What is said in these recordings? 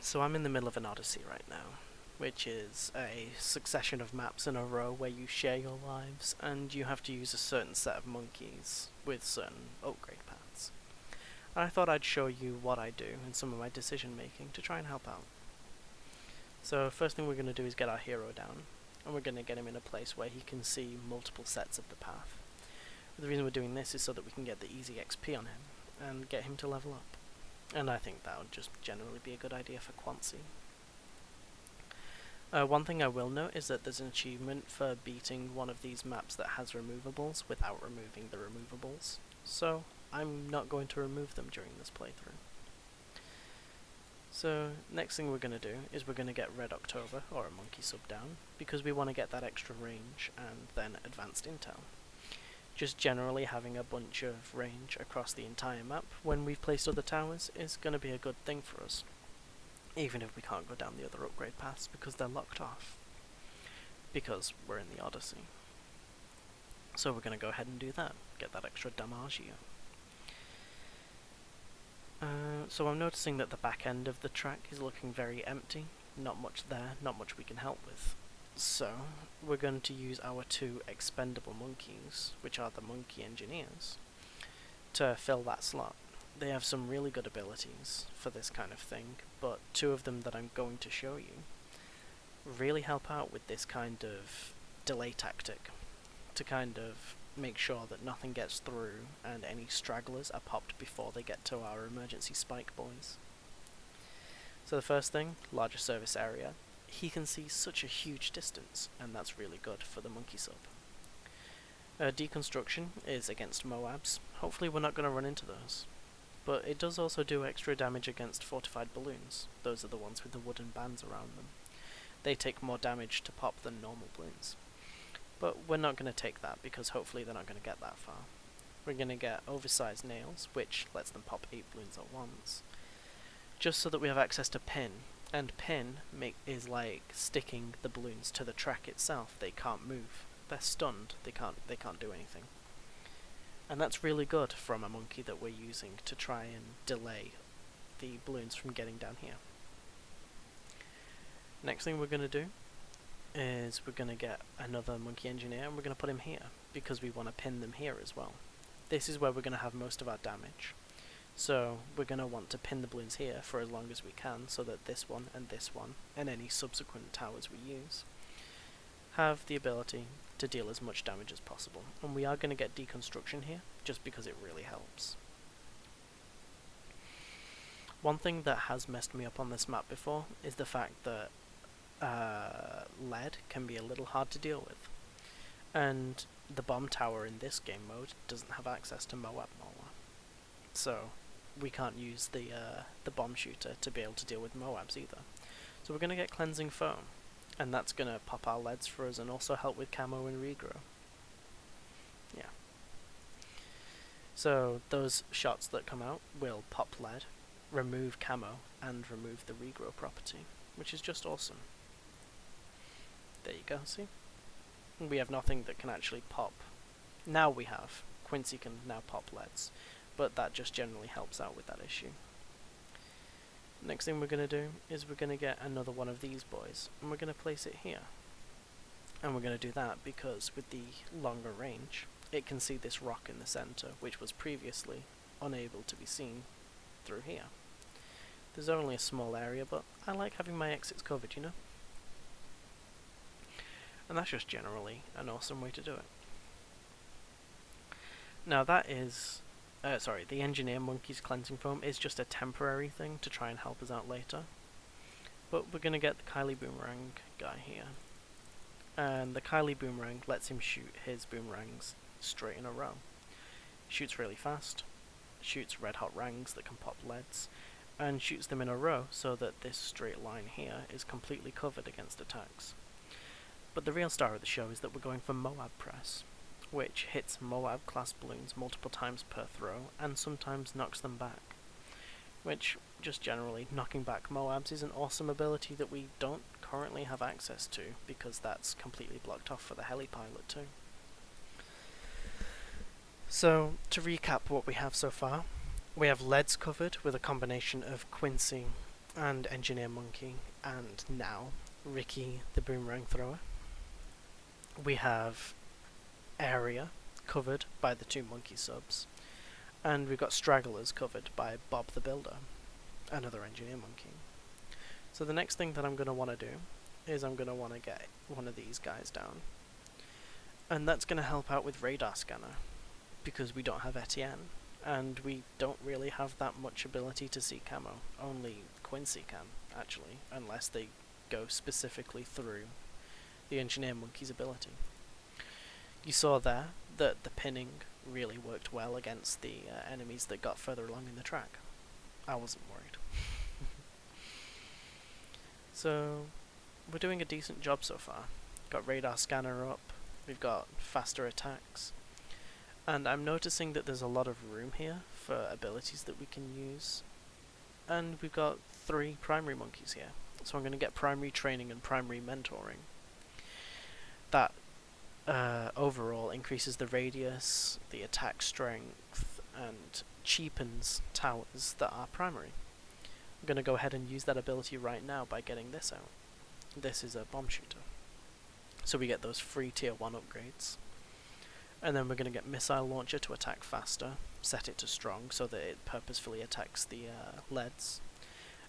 So I'm in the middle of an odyssey right now, which is a succession of maps in a row where you share your lives and you have to use a certain set of monkeys with certain upgrade paths. And I thought I'd show you what I do and some of my decision making to try and help out. So first thing we're going to do is get our hero down, and we're going to get him in a place where he can see multiple sets of the path. The reason we're doing this is so that we can get the easy XP on him and get him to level up. And I think that would just generally be a good idea for Quancy. One thing I will note is that there's an achievement for beating one of these maps that has removables without removing the removables, so I'm not going to remove them during this playthrough. So next thing we're going to do is we're going to get Red October, or a monkey sub, down, because we want to get that extra range and then advanced intel. Just generally having a bunch of range across the entire map when we've placed other towers is going to be a good thing for us, even if we can't go down the other upgrade paths because they're locked off, because we're in the Odyssey. So we're going to go ahead and do that, get that extra damage. So I'm noticing that the back end of the track is looking very empty, not much there, not much we can help with. So we're going to use our two expendable monkeys, which are the monkey engineers, to fill that slot. They have some really good abilities for this kind of thing, but two of them that I'm going to show you really help out with this kind of delay tactic, to kind of make sure that nothing gets through and any stragglers are popped before they get to our emergency spike boys. So the first thing, larger service area. He can see such a huge distance, and that's really good for the monkey sub. Deconstruction is against Moabs. Hopefully we're not going to run into those. But it does also do extra damage against fortified balloons. Those are the ones with the wooden bands around them. They take more damage to pop than normal balloons. But we're not going to take that, because hopefully they're not going to get that far. We're going to get oversized nails, which lets them pop 8 balloons at once, just so that we have access to pin. And pin is like sticking the balloons to the track itself. They can't move. They're stunned. They can't do anything. And that's really good from a monkey that we're using to try and delay the balloons from getting down here. Next thing we're going to do is we're going to get another monkey engineer, and we're going to put him here because we want to pin them here as well. This is where we're going to have most of our damage. So we're going to want to pin the balloons here for as long as we can, so that this one, and any subsequent towers we use have the ability to deal as much damage as possible. And we are going to get deconstruction here, just because it really helps. One thing that has messed me up on this map before is the fact that lead can be a little hard to deal with. And the bomb tower in this game mode doesn't have access to Moab Mola. So we can't use the bomb shooter to be able to deal with Moabs either. So we're going to get cleansing foam, and that's going to pop our leads for us and also help with camo and regrow. Yeah. So those shots that come out will pop lead, remove camo, and remove the regrow property, which is just awesome. There you go, see? We have nothing that can actually pop. Now we have. Quincy can now pop leads, but that just generally helps out with that issue. Next thing we're going to do is we're going to get another one of these boys, and we're going to place it here. And we're going to do that because with the longer range, it can see this rock in the center, which was previously unable to be seen through here. There's only a small area, but I like having my exits covered, you know? And that's just generally an awesome way to do it. Now that is... the engineer monkey's cleansing foam is just a temporary thing to try and help us out later. But we're going to get the Kylie boomerang guy here. And the Kylie boomerang lets him shoot his boomerangs straight in a row. Shoots really fast, shoots red hot rangs that can pop leads, and shoots them in a row so that this straight line here is completely covered against attacks. But the real star of the show is that we're going for Moab Press, which hits Moab class balloons multiple times per throw and sometimes knocks them back. Which, just generally, knocking back Moabs is an awesome ability that we don't currently have access to, because that's completely blocked off for the heli pilot too. So, to recap what we have so far, we have leads covered with a combination of Quincy, and Engineer Monkey, and now Ricky the Boomerang Thrower. We have area covered by the 2 monkey subs, and we've got Stragglers covered by Bob the Builder, another Engineer Monkey. So the next thing that I'm going to want to do is I'm going to want to get one of these guys down, and that's going to help out with Radar Scanner, because we don't have Etienne, and we don't really have that much ability to see camo. Only Quincy can, actually, unless they go specifically through the Engineer Monkey's ability. You saw there that the pinning really worked well against the enemies that got further along in the track. I wasn't worried. So, we're doing a decent job so far. Got Radar Scanner up, we've got faster attacks, and I'm noticing that there's a lot of room here for abilities that we can use. And we've got 3 primary monkeys here, so I'm going to get primary training and primary mentoring. That overall increases the radius, the attack strength, and cheapens towers that are primary. I'm going to go ahead and use that ability right now by getting this out. This is a bomb shooter. So we get those free tier 1 upgrades. And then we're going to get Missile Launcher to attack faster, set it to strong so that it purposefully attacks the leads.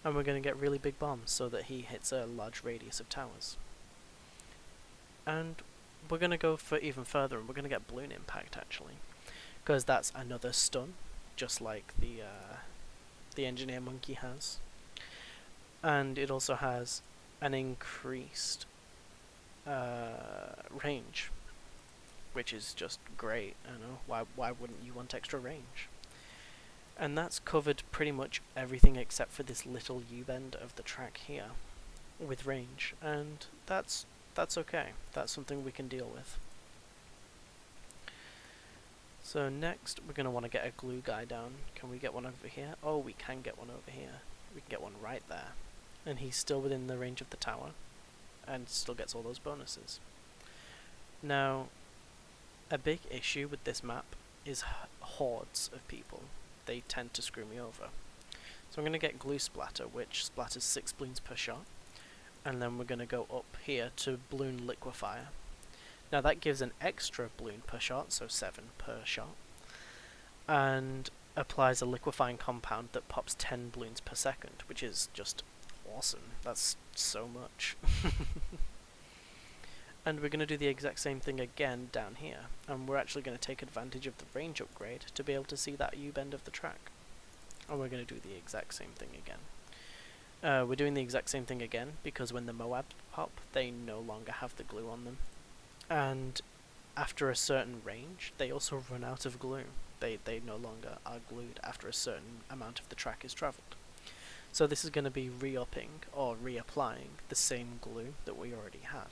And we're going to get really big bombs so that he hits a large radius of towers. And we're going to go for even further, and we're going to get Bloon Impact actually, because that's another stun, just like the Engineer Monkey has. And it also has an increased range, which is just great. I know, why wouldn't you want extra range? And that's covered pretty much everything except for this little U-bend of the track here with range, and that's okay. That's something we can deal with. So next we're going to want to get a glue guy down. Can we get one over here? Oh, we can get one over here. We can get one right there. And he's still within the range of the tower, and still gets all those bonuses. Now, a big issue with this map is hordes of people. They tend to screw me over. So I'm going to get Glue Splatter, which splatters 6 bloons per shot. And then we're going to go up here to Bloon Liquefier. Now that gives an extra bloon per shot, so 7 per shot. And applies a liquefying compound that pops 10 bloons per second, which is just awesome. That's so much. And we're going to do the exact same thing again down here, and we're actually going to take advantage of the range upgrade to be able to see that U-bend of the track. And we're going to do the exact same thing again. We're doing the exact same thing again because when the Moabs pop, they no longer have the glue on them. And after a certain range, they also run out of glue. They no longer are glued after a certain amount of the track is travelled. So this is going to be re-upping or reapplying the same glue that we already had,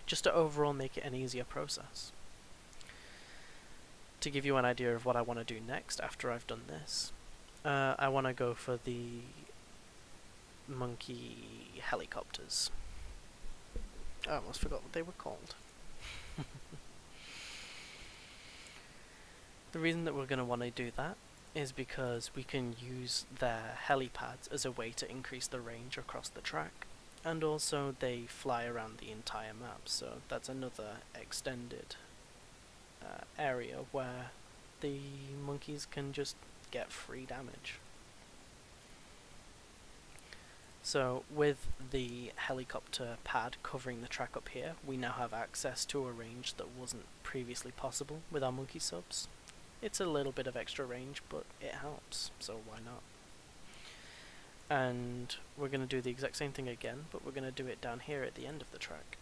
just to overall make it an easier process. To give you an idea of what I want to do next after I've done this, I want to go for the monkey helicopters. I almost forgot what they were called. The reason that we're going to want to do that is because we can use their helipads as a way to increase the range across the track. And also they fly around the entire map, so that's another extended area where the monkeys can just get free damage. So with the helicopter pad covering the track up here, we now have access to a range that wasn't previously possible with our monkey subs. It's a little bit of extra range, but it helps, so why not? And we're going to do the exact same thing again, but we're going to do it down here at the end of the track.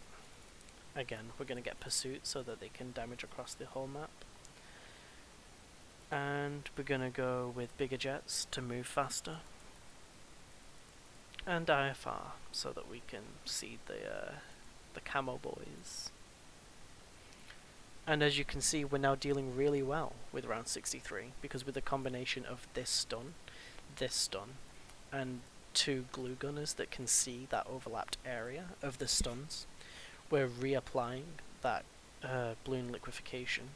Again, we're going to get Pursuit so that they can damage across the whole map. And we're going to go with bigger jets to move faster. And IFR so that we can see the camo boys. And as you can see, we're now dealing really well with round 63, because with the combination of this stun, and 2 glue gunners that can see that overlapped area of the stuns, we're reapplying that bloon liquefaction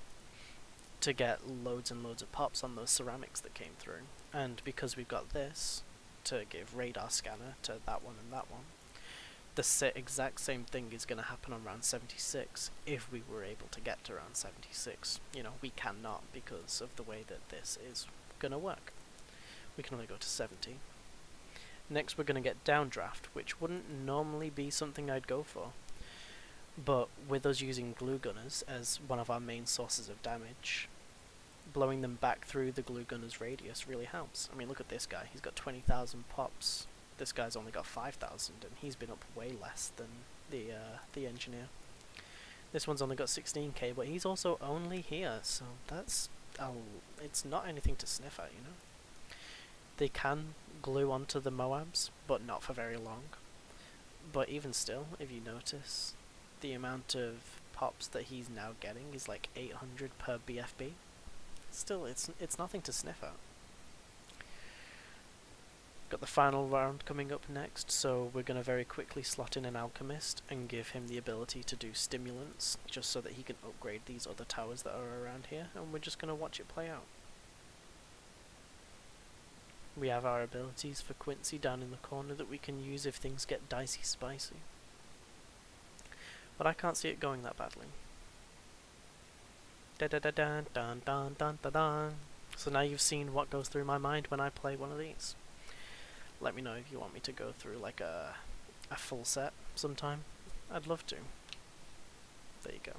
to get loads and loads of pops on those ceramics that came through. And because we've got this, to give radar scanner to that one and that one. The exact same thing is going to happen on round 76 if we were able to get to round 76. You know, we cannot because of the way that this is going to work. We can only go to 70. Next we're going to get downdraft, which wouldn't normally be something I'd go for. But with us using glue gunners as one of our main sources of damage, blowing them back through the glue gunner's radius really helps. I mean, look at this guy. He's got 20,000 pops. This guy's only got 5,000, and he's been up way less than the engineer. This one's only got 16k, but he's also only here, so that's it's not anything to sniff at, you know. They can glue onto the Moabs, but not for very long. But even still, if you notice, the amount of pops that he's now getting is like 800 per BFB. Still, it's nothing to sniff at. Got the final round coming up next, so we're going to very quickly slot in an alchemist and give him the ability to do stimulants, just so that he can upgrade these other towers that are around here, and we're just going to watch it play out. We have our abilities for Quincy down in the corner that we can use if things get dicey spicy. But I can't see it going that badly. Da da da da dun dun dun dun dun. So now you've seen what goes through my mind when I play one of these. Let me know if you want me to go through like a full set sometime. I'd love to. There you go.